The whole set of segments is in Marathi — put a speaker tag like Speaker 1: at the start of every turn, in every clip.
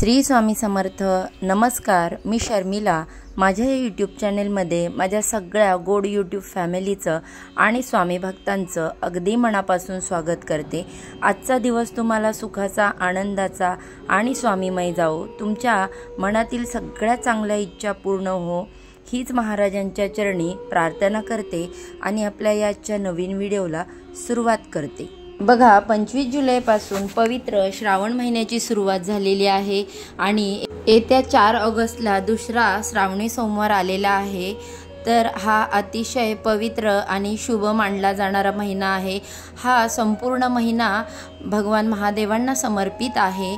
Speaker 1: श्री स्वामी समर्थ। नमस्कार, मी शर्मिला। माझ्या यूट्यूब चॅनलमध्ये माझ्या सगळ्या गोड यूट्यूब फॅमिलीचं आणि स्वामी भक्तांचं अगदी मनापासून स्वागत करते। आजचा दिवस तुम्हाला सुखाचा, आनंदाचा आणि स्वामीमय जाओ। तुमच्या मनातील सगळ्या चांगल्या इच्छा पूर्ण हो, हीच महाराजांच्या चरणी प्रार्थना करते आणि आपल्या याच्या नवीन व्हिडिओला सुरुवात करते। बघा, 25 जुलैपासून पवित्र श्रावण महिन्याची सुरुवात झालेली आहे आणि येत्या 4 ऑगस्टला दुसरा श्रावणी सोमवार आलेला आहे। तर हा अतिशय पवित्र आणि शुभ मानला जाणारा महिना आहे। हा संपूर्ण महिना भगवान महादेवांना समर्पित आहे।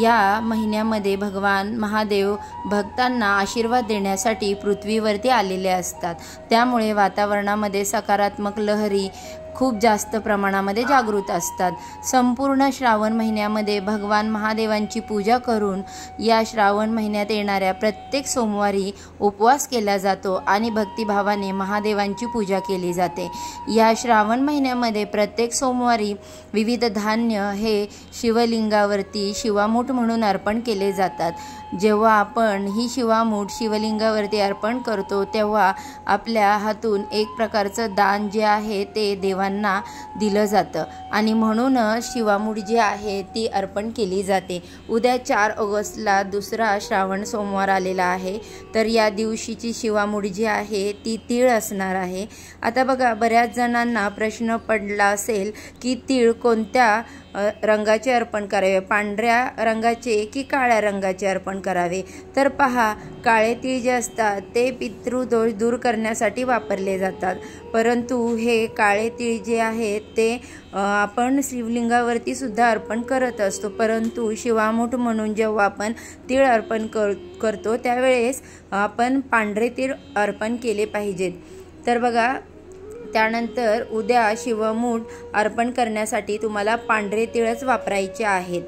Speaker 1: या महिन्यामध्ये भगवान महादेव भक्तांना आशीर्वाद देण्यासाठी पृथ्वीवरती आलेले असतात। त्यामुळे वातावरणामध्ये सकारात्मक लहरी खूप जास्त प्रमाणामध्ये जागृत असतात। संपूर्ण श्रावण महिन्यामध्ये भगवान महादेवांची पूजा करून या श्रावण महिन्यात येणाऱ्या प्रत्येक सोमवारी उपवास केला जातो आणि भक्तिभावाने महादेवांची पूजा केली जाते। या श्रावण महिन्यामध्ये प्रत्येक सोमवारी विविध धान्य हे शिवलिंगावरती शिवामूठ म्हणून अर्पण केले जातात। जेव्हा आपण ही शिवामूठ शिवलिंगावरती अर्पण करतो तेव्हा आपल्या हातून एक प्रकारचं दान जे आहे ते देवांना दिलं जातं आणि म्हणूनच शिवामूठ जी आहे ती अर्पण केली जाते। उद्या 4 ऑगस्टला दुसरा श्रावण सोमवार आलेला आहे। तर या दिवशीची शिवामूठ जी आहे ती तीळ असणार आहे। आता बघा, बऱ्याच जणांना प्रश्न पडला असेल की तीळ कोणत्या रंगाचे अर्पण करावे, पांढऱ्या रंगाचे की काळ्या रंगाचे अर्पण करावे। तर पहा, काळे तीळ जे असतात ते पितृदोष दूर करण्यासाठी वापरले जातात, परंतु हे काळे तीळ जे आहेत ते आपण शिवलिंगावरती सुद्धा अर्पण करत असतो। परंतु शिवामूठ म्हणून जेव्हा आपण तीळ अर्पण करतो त्यावेळेस आपण पांढरे तीळ अर्पण केले पाहिजेत। तर बघा, त्यानंतर उद्या शिवमूठ अर्पण करण्यासाठी तुम्हाला पांढरे तीळच वापरायचे आहेत।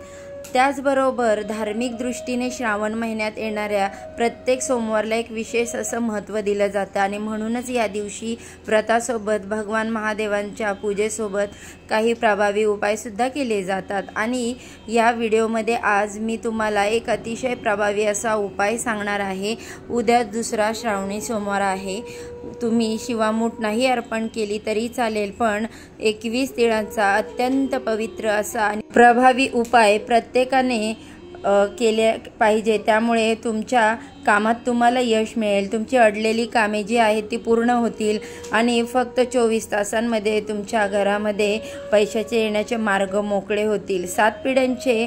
Speaker 1: त्याचबरोबर धार्मिक दृष्टीने श्रावण महिन्यात येणाऱ्या प्रत्येक सोमवारला एक विशेष असं महत्त्व दिलं जातं आणि म्हणूनच या दिवशी व्रतासोबत भगवान महादेवांच्या पूजेसोबत काही प्रभावी उपायसुद्धा केले जातात। आणि या व्हिडिओमध्ये आज मी तुम्हाला एक अतिशय प्रभावी असा उपाय सांगणार आहे। उद्या दुसरा श्रावणी सोमवार आहे। तुम्ही शिवामूठ नाही अर्पण केली तरी चालेल, पण 21 तिळांचा अत्यंत पवित्र असा आणि प्रभावी उपाय प्रत्येकाने केले पाहिजे। त्यामुळे तुमच्या कामात तुम्हाला यश मिळेल, तुमची अडलेली कामे जी आहेत ती पूर्ण होतील आणि फक्त 24 तासांमध्ये तुमच्या घरामध्ये पैशाचे येण्याचे मार्ग मोकळे होतील। 7 पिढ्यांचे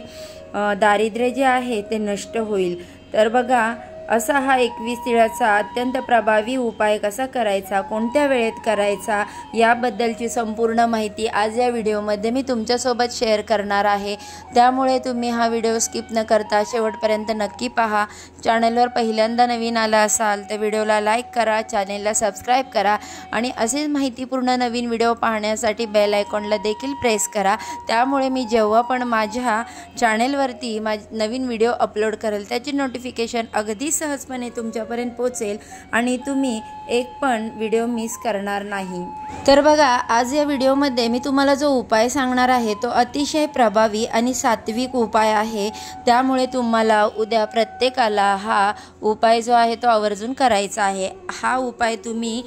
Speaker 1: दारिद्र्य जे आहे ते नष्ट होईल। तर बघा, असा हा 21 तिळाचा अत्यंत प्रभावी उपाय कसा करायचा, कोणत्या वेळेत करायचा, याबद्दलची संपूर्ण माहिती आज या व्हिडिओमध्ये मी तुमच्यासोबत शेअर करणार आहे। त्यामुळे तुम्ही हा व्हिडिओ स्किप न करता शेवटपर्यंत नक्की पहा। चॅनलवर पहिल्यांदा नवीन आला असाल तर व्हिडिओला लाईक करा, चॅनलला सबस्क्राईब करा आणि असेच माहितीपूर्ण नवीन व्हिडिओ पाहण्यासाठी बेल आयकॉनला देखील प्रेस करा। त्यामुळे मी जेव्हा पण माझ्या चॅनलवरती नवीन व्हिडिओ अपलोड करेल त्याची नोटिफिकेशन अगदी सहजपणे तुमच्यापर्यंत पोहोचेल आणि तुम्ही एक पण व्हिडिओ मिस करणार नाही। तर बघा, आज या व्हिडिओमध्ये मी तुम्हाला जो उपाय सांगणार आहे तो अतिशय प्रभावी आणि सात्विक उपाय आहे। त्यामुळे तुम्हाला उद्या प्रत्येकाला हा उपाय जो आहे तो आवर्जून करायचा आहे। हा उपाय तुम्ही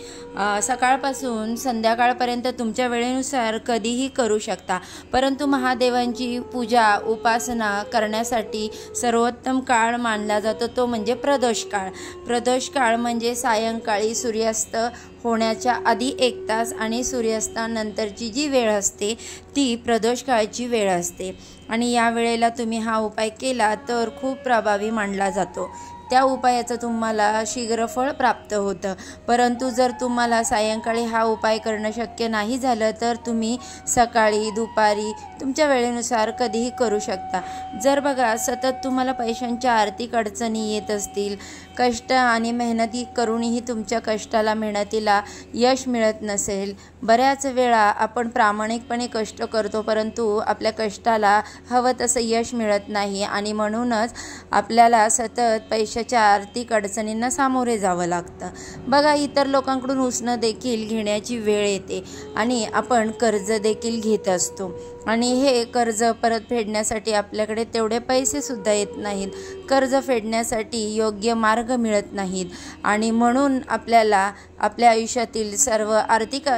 Speaker 1: सकाळपासून संध्याकाळपर्यंत तुमच्या वेळेनुसार कधीही करू शकता, परंतु महादेवांची पूजा उपासना करण्यासाठी सर्वोत्तम काळ मानला जातो तो म्हणजे प्रदोष काळ। प्रदोष काळ म्हणजे सायंकाळी सूर्यास्त होण्याच्या आधी 1 तास आणि सूर्यास्तानंतरची जी वेळ असते ती प्रदोष काळची वेळ असते आणि या वेळेला तुम्ही हा उपाय केला तर खूप प्रभावी मानला जातो। त्या उपायाचं तुम्हाला शीघ्र फळ प्राप्त होतं। परंतु जर तुम्हाला सायंकाळी हा उपाय करणं शक्य नाही झालं तर तुम्ही सकाळी, दुपारी तुमच्या वेळेनुसार कधीही करू शकता। जर बघा, सतत तुम्हाला पैशांच्या आर्थिक अडचणी येत असतील, कष्ट आणि मेहनती करूनही तुमच्या कष्टाला मेहनतीला यश मिळत नसेल, बऱ्याच वेळा आपण प्रामाणिकपणे कष्ट करतो परंतु आपल्या कष्टाला हवं तसं यश मिळत नाही आणि म्हणूनच आपल्याला सतत पैशाच्या आर्थिक अडचणींना सामोरे जावं लागतं. बघा, इतर लोकांकडून उसणं देखील घेण्याची वेळ येते आणि आपण कर्ज देखील घेत असतो आणि हे कर्ज परत फेडण्यासाठी आपल्याकडे तेवढे पैसेसुद्धा येत नाहीत. कर्ज फेडण्यासाठी योग्य मार्ग मिळत नाहीत आणि म्हणून आपल्याला आपल्या आयुष्यातील सर्व आर्थिक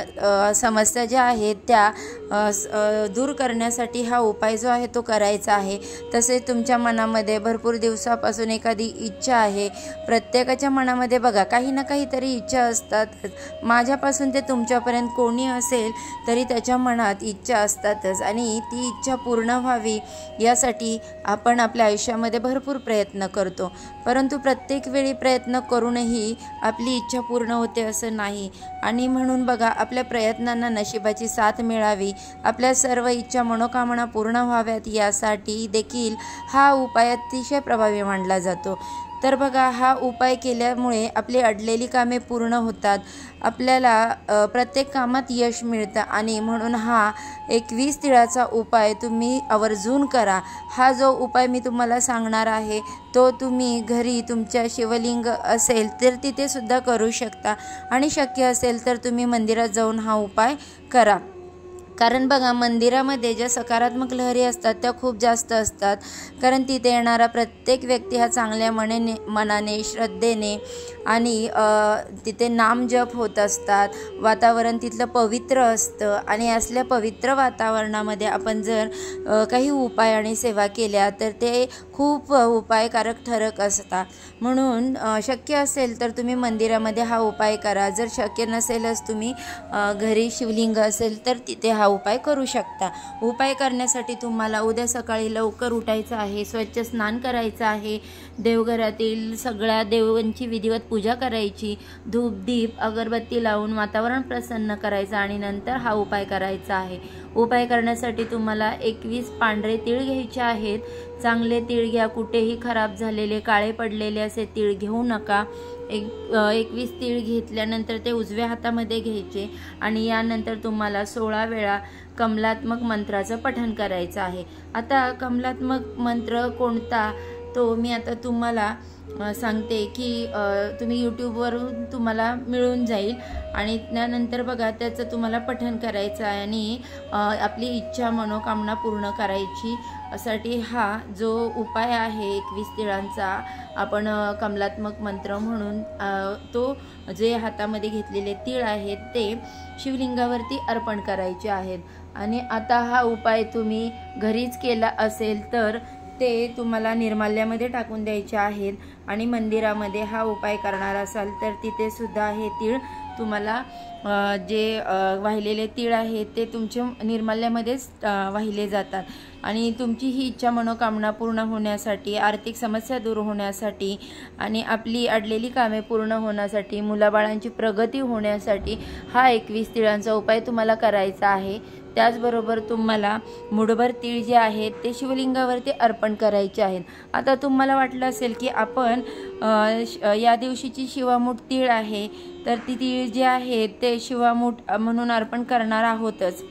Speaker 1: समस्या ज्या आहेत त्या दूर करण्यासाठी हा उपाय जो आहे तो करायचा आहे. तसेच तुमच्या मनामध्ये भरपूर दिवसापासून एखादी इच्छा आहे. प्रत्येकाच्या मनामध्ये बघा काही ना काहीतरी इच्छा असतातच. माझ्यापासून ते तुमच्यापर्यंत कोणी असेल तरी त्याच्या मनात इच्छा असतातच आणि ती इच्छा पूर्ण व्हावी यासाठी आपण आपल्या आयुष्यामध्ये भरपूर प्रयत्न करतो. परंतु प्रत्येक वेळी प्रयत्न करूनही आपली इच्छा पूर्ण होते असं नाही आणि म्हणून बघा, आपल्या प्रयत्नांना नशिबाची साथ मिळावी, आपल्या सर्व इच्छा मनोकामना पूर्ण व्हाव्यात यासाठी देखील हा उपाय अतिशय प्रभावी मानला जातो. तर बघा, हा उपाय केल्यामुळे आपली अडलेली कामे पूर्ण होतात, आपल्याला प्रत्येक कामात यश मिळतं आणि म्हणून हा 21 तिळाचा उपाय तुम्ही आवर्जून करा. हा जो उपाय मी तुम्हाला सांगणार आहे तो तुम्ही घरी तुमच्या शिवलिंग असेल तर तिथे सुद्धा करू शकता आणि शक्य असेल तर तुम्ही मंदिरात जाऊन हा उपाय करा. कारण बघा, मंदिरामध्ये ज्या सकारात्मक लहरी असतात त्या खूप जास्त असतात. कारण तिथे येणारा प्रत्येक व्यक्ती हा चांगल्या मनाने श्रद्धेने आणि तिथे नामजप होत असतात. वातावरण तिथलं पवित्र असतं आणि असल्या पवित्र वातावरणामध्ये आपण जर काही उपाय आणि सेवा केल्या तर ते खूप उपायकारक ठरत असतात. म्हणून शक्य असेल तर तुम्ही मंदिरामध्ये हा उपाय करा. जर शक्य नसेलच तुम्ही घरी शिवलिंग असेल तर तिथे हा उपाय करू शकता. उपाय करण्यासाठी तुम्हाला उद्या सकाळी लवकर उठायचं आहे, स्वच्छ स्नान करायचं आहे, देवघरातील सगळ्या देवांची विधिवत पूजा करायची, धूप दीप अगरबत्ती लावून वातावरण प्रसन्न करायचं आणि नंतर हा उपाय करायचा आहे. उपाय करण्यासाठी तुम्हाला 21 पांढरे तीळ घ्यायचे आहेत. चांगले तीळ घ्या, कुठेही खराब झालेले काळे पडलेले असे तीळ घेऊ नका. 21 तीळ घेतल्यानंतर ते उजव्या हातामध्ये घ्यायचे आणि यानंतर तुम्हाला 16 वेळा कमलात्मक मंत्राचं पठण करायचं आहे. आता कमलात्मक मंत्र कोणता तो मी आता तुम्हाला सांगते की तुम्ही यूट्यूबवरून तुम्हाला मिळून जाईल आणि त्यानंतर बघा त्याचं तुम्हाला पठण करायचं आहे आणि आपली इच्छा मनोकामना पूर्ण करायची साठी हा जो उपाय आहे 21 तिळांचा आपण कमलात्मक मंत्र म्हणून तो जे हातामध्ये घेतलेले तीळ आहेत ते शिवलिंगावरती अर्पण करायचे आहेत. आणि आता हा उपाय तुम्ही घरीच केला असेल तर ते तुम्हाला निर्माल्यामध्ये टाकून द्यायचे आहेत आणि मंदिरामध्ये हा उपाय करणार असाल तर तिथे सुद्धा हे तीळ तुम्हाला जे वाहिलेले तीळ आहेत ते तुमच्या निर्माल्यामध्येच वाहिले जातात आणि तुमची ही इच्छा मनोकामना पूर्ण होण्यासाठी, आर्थिक समस्या दूर होण्यासाठी आणि आपली अडलेली कामे पूर्ण होण्यासाठी, मुलाबाळांची प्रगती होण्यासाठी हा 21 तिळांचा उपाय तुम्हाला करायचा आहे. त्याचबरोबर तुम्हाला मुठभर तीळ जे आहेत ते शिवलिंगावरती अर्पण करायचे आहेत. आता तुम्हाला वाटलं असेल की आपण या दिवशीची शिवामूठ तीळ आहे तर ती तीळ जे आहेत ते शिवामूठ म्हणून अर्पण करणार आहोतच.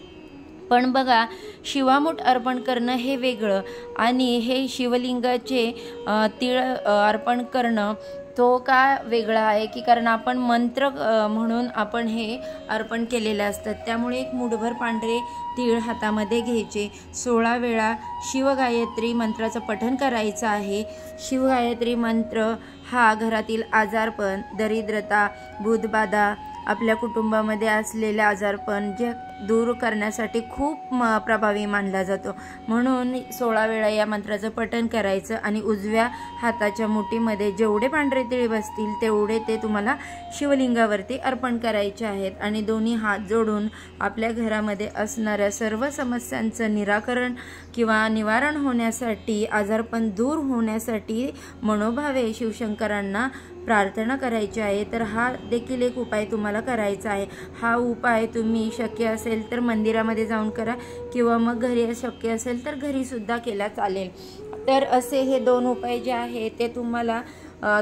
Speaker 1: पण बघा, शिवामूठ अर्पण करणं हे वेगळं आणि हे शिवलिंगाचे तीळ अर्पण करणं तो का वेगळा आहे की कारण आपण मंत्र म्हणून आपण हे अर्पण केलेले असतात. त्यामुळे एक मुठभर पांढरे तीळ हातामध्ये घ्यायचे, 16 वेळा शिवगायत्री मंत्राचं पठण करायचं आहे. शिवगायत्री मंत्र हा घरातील आजारपण, दरिद्रता, भूतबाधा, आपल्या कुटुंबामध्ये असलेले आजारपण जे दूर करण्यासाठी खूप प्रभावी मानला जातो. म्हणून 16 वेळा या मंत्राचं पठण करायचं आणि उजव्या हाताच्या मुठीमध्ये जेवढे पांढरे तीळ बसतील तेवढे ते तुम्हाला शिवलिंगावरती अर्पण करायचे आहेत आणि दोन्ही हात जोडून आपल्या घरामध्ये असणाऱ्या सर्व समस्यांचं निराकरण किंवा निवारण होण्यासाठी, आजारपण दूर होण्यासाठी मनोभावे शिवशंकरांना प्रार्थना करायची आहे. तर हा देखील एक उपाय तुम्हाला करायचा आहे. हा उपाय तुम्ही शक्य असेल तर मंदिरामध्ये जाऊन करा किंवा मग घरी शक्य असेल तर घरी सुद्धा केला चालेल. तर असे हे 2 उपाय जे आहेत ते तुम्हाला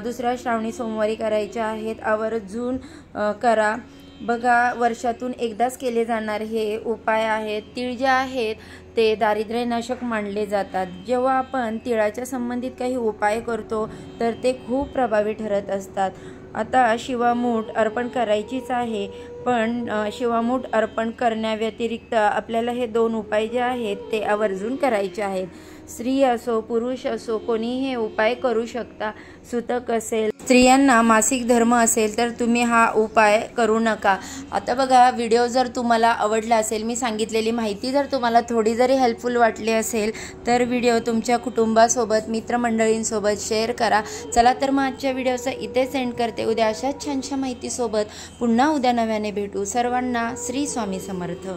Speaker 1: दुसऱ्या श्रावणी सोमवारी करायच्या आहेत, आवर्जून करा. बघा, वर्षातून एकदाच केले जाणार हे उपाय आहेत. तीळ जे आहेत ते दारिद्र्यनाशक मानले जातात. जेव्हा आपण तिळाच्या संबंधित काही उपाय करतो तर ते खूप प्रभावी ठरत असतात. आता शिवामूठ अर्पण करायचीच आहे, पण शिवामूठ अर्पण करण्याव्यतिरिक्त आपल्याला हे 2 उपाय जे आहेत ते आवर्जून करायचे आहेत. स्त्री असो पुरुष असो कोणीही हे उपाय करू शकता. सुतक असेल, स्त्रियांना मासिक धर्म असेल तर तुम्ही हा उपाय करू नका. आता बघा, व्हिडिओ जर तुम्हाला आवडला असेल, मी सांगितलेली माहिती जर तुम्हाला थोडी जरी हेल्पफुल वाटली असेल तर व्हिडिओ तुमच्या कुटुंबासोबत मित्रमंडळींसोबत शेअर करा. चला तर मग आजच्या व्हिडिओचं इथे सेंड करते. उद्या अशाच छानशा माहितीसोबत पुन्हा उद्या नव्याने भेटू. सर्वांना श्री स्वामी समर्थ.